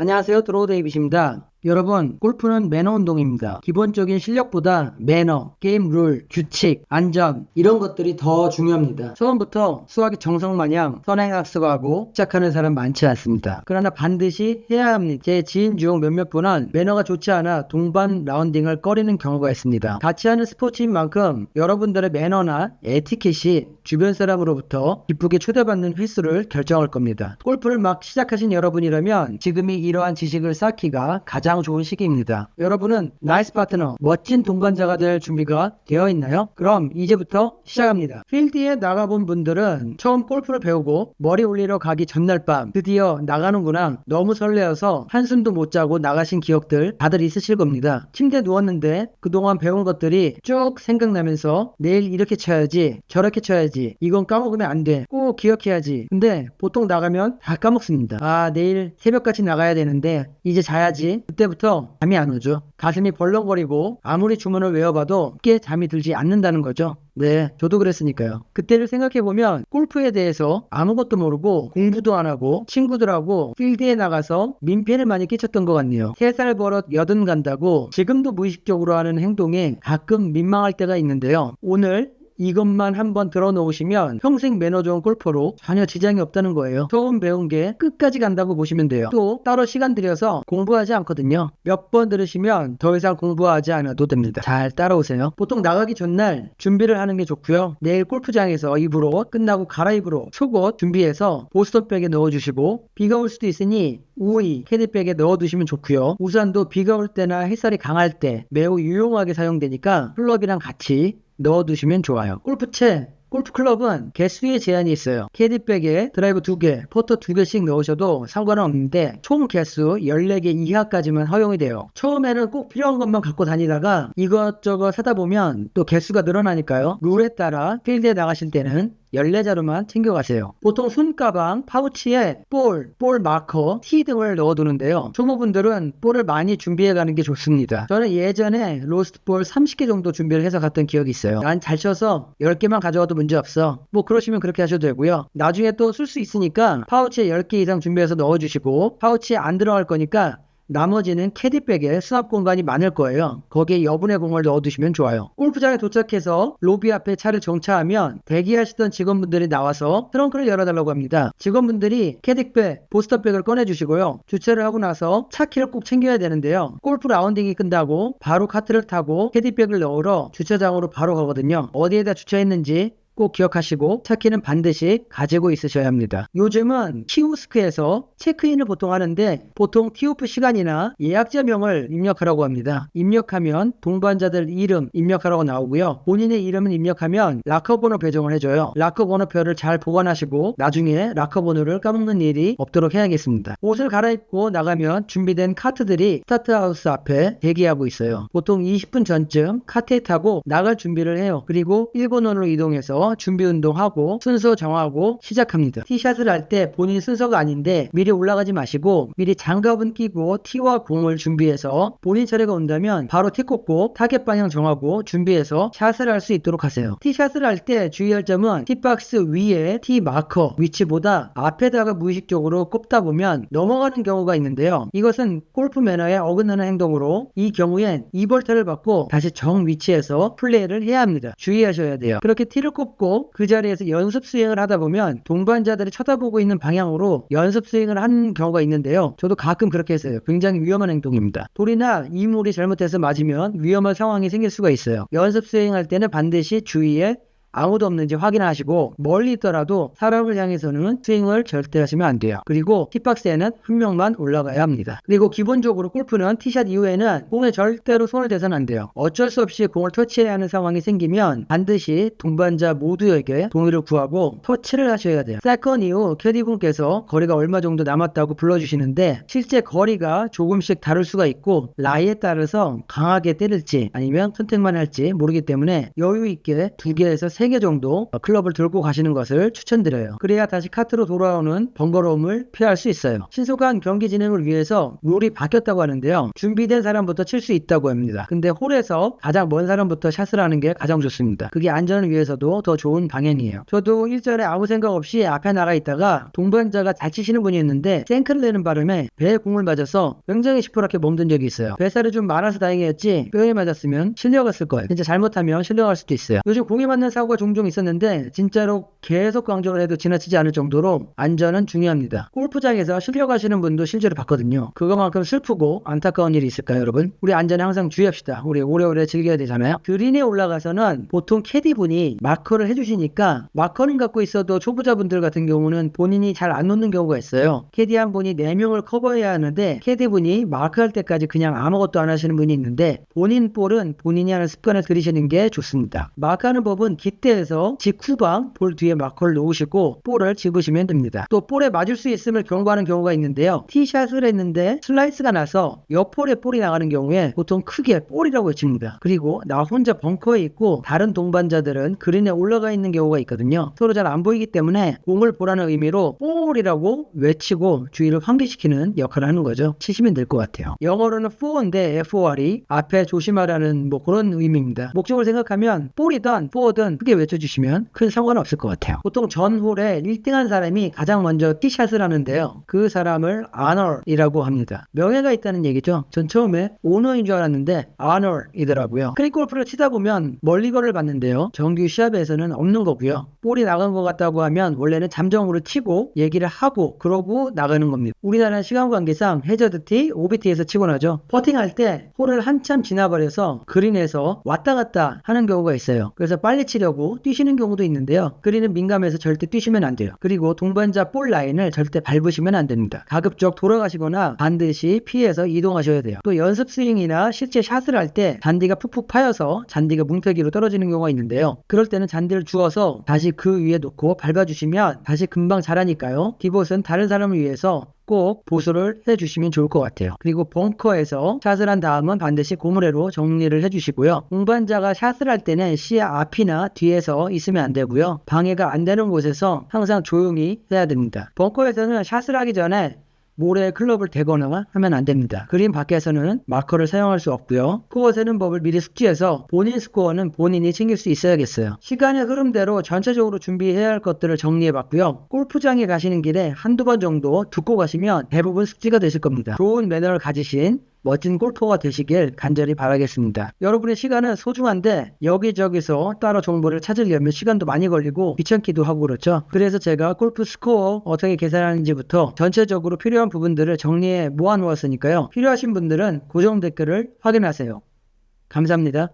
안녕하세요. 드로우데이빗입니다. 여러분, 골프는 매너 운동입니다. 기본적인 실력보다 매너, 게임 룰, 규칙, 안전 이런 것들이 더 중요합니다. 처음부터 수학의 정석 마냥 선행학습하고 시작하는 사람 많지 않습니다. 그러나 반드시 해야 합니다. 제 지인 중 몇몇 분은 매너가 좋지 않아 동반 라운딩을 꺼리는 경우가 있습니다. 같이 하는 스포츠인 만큼 여러분들의 매너나 에티켓이 주변 사람으로부터 기쁘게 초대받는 횟수를 결정할 겁니다. 골프를 막 시작하신 여러분이라면 지금이 이러한 지식을 쌓기가 가장 좋은 시기입니다. 여러분은 나이스 파트너, 멋진 동반자가 될 준비가 되어 있나요? 그럼 이제부터 시작합니다. 필드에 나가본 분들은 처음 골프를 배우고 머리 올리러 가기 전날 밤 드디어 나가는구나 너무 설레어서 한숨도 못 자고 나가신 기억들 다들 있으실 겁니다. 침대에 누웠는데 그동안 배운 것들이 쭉 생각나면서 내일 이렇게 쳐야지 저렇게 쳐야지 이건 까먹으면 안 돼 꼭 기억해야지. 근데 보통 나가면 다 까먹습니다. 아, 내일 새벽같이 나가야 되는데 이제 자야지. 그때부터 잠이 안 오죠. 가슴이 벌렁거리고 아무리 주문을 외워봐도 쉽게 잠이 들지 않는다는 거죠. 네, 저도 그랬으니까요. 그때를 생각해보면 골프에 대해서 아무것도 모르고 공부도 안 하고 친구들하고 필드에 나가서 민폐를 많이 끼쳤던 것 같네요. 3살 버릇 80 간다고 지금도 무의식적으로 하는 행동에 가끔 민망할 때가 있는데요. 오늘 이것만 한번 들어놓으시면 평생 매너 좋은 골퍼로 전혀 지장이 없다는 거예요. 처음 배운 게 끝까지 간다고 보시면 돼요. 또 따로 시간 들여서 공부하지 않거든요. 몇 번 들으시면 더 이상 공부하지 않아도 됩니다. 잘 따라오세요. 보통 나가기 전날 준비를 하는 게 좋고요. 내일 골프장에서 입으로 끝나고 갈아입으로 속옷 준비해서 보스턴백에 넣어주시고 비가 올 수도 있으니 우의 캐디백에 넣어두시면 좋고요. 우산도 비가 올 때나 햇살이 강할 때 매우 유용하게 사용되니까 클럽이랑 같이 넣어두시면 좋아요. 골프 클럽은 개수에 제한이 있어요. 캐디백에 드라이브 2개, 퍼터 2개씩 넣으셔도 상관은 없는데 총 개수 14개 이하까지만 허용이 돼요. 처음에는 꼭 필요한 것만 갖고 다니다가 이것저것 사다 보면 또 개수가 늘어나니까요. 룰에 따라 필드에 나가실 때는 14자루만 챙겨가세요. 보통 손가방, 파우치에 볼 마커, 티 등을 넣어두는데요. 초보분들은 볼을 많이 준비해가는 게 좋습니다. 저는 예전에 로스트 볼 30개 정도 준비를 해서 갔던 기억이 있어요. 난 잘 쳐서 10개만 가져가도 문제 없어. 뭐 그러시면 그렇게 하셔도 되고요. 나중에 또 쓸 수 있으니까 파우치에 10개 이상 준비해서 넣어주시고 파우치에 안 들어갈 거니까 나머지는 캐디백에 수납 공간이 많을 거예요. 거기에 여분의 공을 넣어두시면 좋아요. 골프장에 도착해서 로비 앞에 차를 정차하면 대기하시던 직원분들이 나와서 트렁크를 열어달라고 합니다. 직원분들이 캐디백, 보스터백을 꺼내주시고요. 주차를 하고 나서 차 키를 꼭 챙겨야 되는데요. 골프 라운딩이 끝나고 바로 카트를 타고 캐디백을 넣으러 주차장으로 바로 가거든요. 어디에다 주차했는지 꼭 기억하시고 차키는 반드시 가지고 있으셔야 합니다. 요즘은 키오스크에서 체크인을 보통 하는데 보통 티오프 시간이나 예약자명을 입력하라고 합니다. 입력하면 동반자들 이름 입력하라고 나오고요. 본인의 이름을 입력하면 락커번호 배정을 해줘요. 락커번호표를 잘 보관하시고 나중에 락커번호를 까먹는 일이 없도록 해야겠습니다. 옷을 갈아입고 나가면 준비된 카트들이 스타트하우스 앞에 대기하고 있어요. 보통 20분 전쯤 카트에 타고 나갈 준비를 해요. 그리고 1번원으로 이동해서 준비 운동하고 순서 정하고 시작합니다. 티샷을 할 때 본인 순서가 아닌데 미리 올라가지 마시고 미리 장갑은 끼고 티와 공을 준비해서 본인 차례가 온다면 바로 티 꽂고 타겟 방향 정하고 준비해서 샷을 할 수 있도록 하세요. 티샷을 할 때 주의할 점은 티박스 위에 티 마커 위치보다 앞에다가 무의식적으로 꼽다 보면 넘어가는 경우가 있는데요. 이것은 골프 매너에 어긋나는 행동으로 이 경우엔 2벌타를 받고 다시 정 위치에서 플레이를 해야 합니다. 주의하셔야 돼요. 그렇게 티를 꼽고 그 자리에서 연습 스윙을 하다 보면 동반자들이 쳐다보고 있는 방향으로 연습 스윙을 하는 경우가 있는데요. 저도 가끔 그렇게 했어요. 굉장히 위험한 행동입니다. 돌이나 이물이 잘못해서 맞으면 위험한 상황이 생길 수가 있어요. 연습 스윙할 때는 반드시 주위에 아무도 없는지 확인하시고 멀리 있더라도 사람을 향해서는 스윙을 절대 하시면 안 돼요. 그리고 티박스에는 한 명만 올라가야 합니다. 그리고 기본적으로 골프는 티샷 이후에는 공에 절대로 손을 대서는 안 돼요. 어쩔 수 없이 공을 터치해야 하는 상황이 생기면 반드시 동반자 모두에게 동의를 구하고 터치를 하셔야 돼요. 세컨 이후 캐디분께서 거리가 얼마 정도 남았다고 불러주시는데 실제 거리가 조금씩 다를 수가 있고 라이에 따라서 강하게 때릴지 아니면 선택만 할지 모르기 때문에 여유 있게 2개에서 3개 정도 클럽을 들고 가시는 것을 추천드려요. 그래야 다시 카트로 돌아오는 번거로움을 피할 수 있어요. 신속한 경기 진행을 위해서 룰이 바뀌었다고 하는데요. 준비된 사람부터 칠 수 있다고 합니다. 근데 홀에서 가장 먼 사람부터 샷을 하는 게 가장 좋습니다. 그게 안전을 위해서도 더 좋은 방향이에요. 저도 일전에 아무 생각 없이 앞에 나가 있다가 동반자가 잘 치시는 분이 있는데 생크를 내는 바람에 배에 공을 맞아서 굉장히 시퍼렇게 멈든 적이 있어요. 뱃살이 좀 많아서 다행이었지 뼈에 맞았으면 실려갔을 거예요. 진짜 잘못하면 실려갈 수도 있어요. 요즘 공에 맞는 사고가 종종 있었는데 진짜로 계속 강조를 해도 지나치지 않을 정도로 안전은 중요합니다. 골프장에서 실려가시는 분도 실제로 봤거든요. 그거만큼 슬프고 안타까운 일이 있을까요, 여러분? 우리 안전에 항상 주의합시다. 우리 오래오래 즐겨야 되잖아요. 그린에 올라가서는 보통 캐디분이 마커를 해주시니까 마커는 갖고 있어도 초보자분들 같은 경우는 본인이 잘 안 놓는 경우가 있어요. 캐디 한 분이 4명을 커버해야 하는데 캐디분이 마크할 때까지 그냥 아무것도 안 하시는 분이 있는데 본인 볼은 본인이 하는 습관을 들이시는 게 좋습니다. 마크하는 법은 기대에서 직후방 볼 뒤에 마커를 놓으시고 볼을 집으시면 됩니다. 또 볼에 맞을 수 있음을 경고하는 경우가 있는데요. 티샷을 했는데 슬라이스가 나서 옆홀에 볼이 나가는 경우에 보통 크게 볼이라고 외칩니다. 그리고 나 혼자 벙커에 있고 다른 동반자들은 그린에 올라가 있는 경우가 있거든요. 서로 잘 안 보이기 때문에 공을 보라는 의미로 볼이라고 외치고 주의를 환기시키는 역할을 하는 거죠. 치시면 될 것 같아요. 영어로는 for인데 FOR이 앞에 조심하라는 뭐 그런 의미입니다. 목적을 생각하면 볼이든 포든 크게 외쳐주시면 큰 상관은 없을 것 같아요. 보통 전 홀에 1등한 사람이 가장 먼저 티샷을 하는데요. 그 사람을 honor이라고 합니다. 명예가 있다는 얘기죠. 전 처음에 오너인 줄 알았는데 honor이더라고요. 크릭 골프를 치다 보면 멀리건을 봤는데요. 정규 시합에서는 없는 거고요. 볼이 나간 것 같다고 하면 원래는 잠정으로 치고 얘기를 하고 그러고 나가는 겁니다. 우리나라는 시간 관계상 해저드티, OBT에서 치고 나죠. 퍼팅할 때 홀을 한참 지나버려서 그린에서 왔다 갔다 하는 경우가 있어요. 그래서 빨리 치려고 뛰시는 경우도 있는데요. 그린은 민감해서 절대 뛰시면 안 돼요. 그리고 동반자 볼 라인을 절대 밟으시면 안 됩니다. 가급적 돌아가시거나 반드시 피해서 이동하셔야 돼요. 또 연습 스윙이나 실제 샷을 할 때 잔디가 푹푹 파여서 잔디가 뭉태기로 떨어지는 경우가 있는데요. 그럴 때는 잔디를 주워서 다시 그 위에 놓고 밟아주시면 다시 금방 자라니까요. 디봇은 다른 사람을 위해서 꼭 보수를 해주시면 좋을 것 같아요. 그리고 벙커에서 샷을 한 다음은 반드시 고무래로 정리를 해주시고요. 동반자가 샷을 할 때는 시야 앞이나 뒤에서 있으면 안 되고요. 방해가 안 되는 곳에서 항상 조용히 해야 됩니다. 벙커에서는 샷을 하기 전에 모래에 클럽을 대거나 하면 안 됩니다. 그린 밖에서는 마커를 사용할 수 없고요. 스코어 세는 법을 미리 숙지해서 본인 스코어는 본인이 챙길 수 있어야겠어요. 시간의 흐름대로 전체적으로 준비해야 할 것들을 정리해봤고요. 골프장에 가시는 길에 한두 번 정도 듣고 가시면 대부분 숙지가 되실 겁니다. 좋은 매너를 가지신 멋진 골퍼가 되시길 간절히 바라겠습니다. 여러분의 시간은 소중한데 여기저기서 따로 정보를 찾으려면 시간도 많이 걸리고 귀찮기도 하고 그렇죠. 그래서 제가 골프 스코어 어떻게 계산하는지부터 전체적으로 필요한 부분들을 정리해 모아놓았으니까요. 필요하신 분들은 고정 댓글을 확인하세요. 감사합니다.